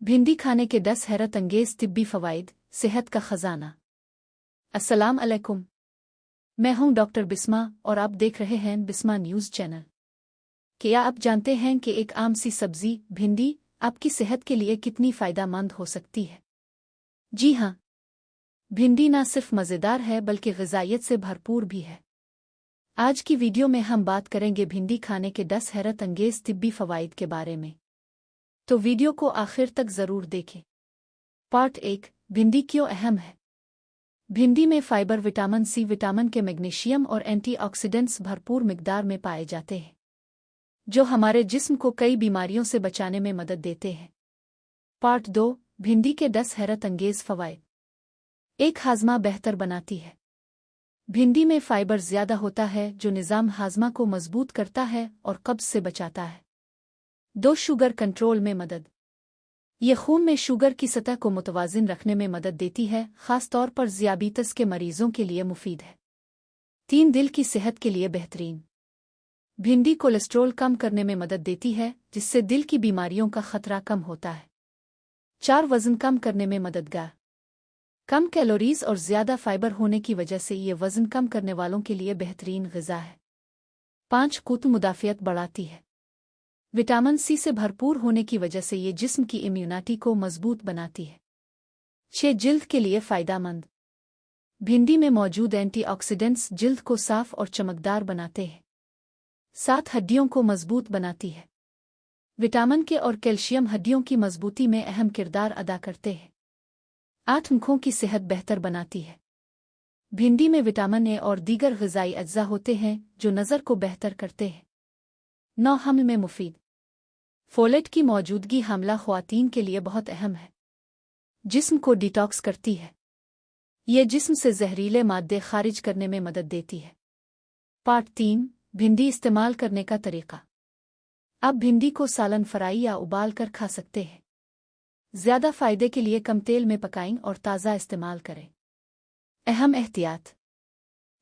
भिंडी खाने के 10 हैरत अंगेज तिब्बी फ़वाइद, सेहत का ख़जाना। अस्सलाम अलैकुम। मैं हूं डॉक्टर बिस्मा और आप देख रहे हैं बिस्मा न्यूज़ चैनल। क्या आप जानते हैं कि एक आम सी सब्ज़ी भिंडी आपकी सेहत के लिए कितनी फ़ायदेमंद हो सकती है? जी हाँ, भिंडी न सिर्फ मज़ेदार है बल्कि ग़िज़ाइयत से भरपूर भी है। आज की वीडियो में हम बात करेंगे भिंडी खाने के 10 हैरत अंगेज तिब्बी फ़वाइद के बारे में, तो वीडियो को आखिर तक ज़रूर देखें। पार्ट 1, भिंडी क्यों अहम है। भिंडी में फाइबर, विटामिन सी, विटामिन के, मैग्नीशियम और एंटीऑक्सीडेंट्स भरपूर मिकदार में पाए जाते हैं, जो हमारे जिस्म को कई बीमारियों से बचाने में मदद देते हैं। पार्ट 2, भिंडी के 10 हैरत अंगेज फ़वाइद। एक, हाजमा बेहतर बनाती है। भिंडी में फाइबर ज़्यादा होता है जो निज़ाम हाजमा को मजबूत करता है और कब्ज़ से बचाता है। 2, शुगर कंट्रोल में मदद। ये खून में शुगर की सतह को मुतवाज़िन रखने में मदद देती है, ख़ास तौर पर ज़ियाबीतस के मरीज़ों के लिए मुफीद है। 3, दिल की सेहत के लिए बेहतरीन। भिंडी कोलेस्ट्रॉल कम करने में मदद देती है, जिससे दिल की बीमारियों का खतरा कम होता है। 4, वज़न कम करने में मददगार। कम कैलोरीज और ज़्यादा फाइबर होने की वजह से ये वज़न कम करने वालों के लिए बेहतरीन ग़िज़ा है। 5, क़ुव्वत मुदाफ़ियत बढ़ाती है। विटामिन सी से भरपूर होने की वजह से ये जिस्म की इम्यूनिटी को मजबूत बनाती है। 6, जिल्द के लिए फ़ायदेमंद। भिंडी में मौजूद एंटीऑक्सीडेंट्स जिल्द को साफ और चमकदार बनाते हैं। 7, हड्डियों को मजबूत बनाती है। विटामिन के और कैल्शियम हड्डियों की मजबूती में अहम किरदार अदा करते हैं। 8, आँखों की सेहत बेहतर बनाती है। भिंडी में विटामिन ए और दीगर ग़िज़ाई अज्जा होते हैं जो नज़र को बेहतर करते हैं। 9, हमल में मुफीद। फोलेट की मौजूदगी हामला ख़वातीन के लिए बहुत अहम है। जिस्म को डिटॉक्स करती है। ये जिस्म से जहरीले मादे खारिज करने में मदद देती है। पार्ट 3, भिंडी इस्तेमाल करने का तरीका। आप भिंडी को सालन, फ्राई या उबाल कर खा सकते हैं। ज़्यादा फ़ायदे के लिए कम तेल में पकाएं और ताज़ा इस्तेमाल करें। अहम एहतियात: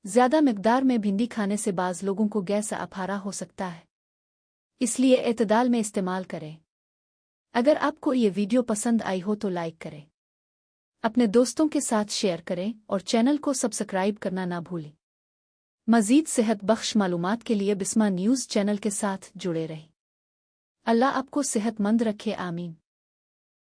ज़्यादा मिकदार में भिंडी खाने से बाज़ लोगों को गैस अफारा हो सकता है, इसलिए एतदाल में इस्तेमाल करें। अगर आपको ये वीडियो पसंद आई हो तो लाइक करें, अपने दोस्तों के साथ शेयर करें और चैनल को सब्सक्राइब करना ना भूलें। मज़ीद सेहत बख्श मालूमात के लिए बिस्मा न्यूज़ चैनल के साथ जुड़े रहें। अल्लाह आपको सेहतमंद रखे, आमीन।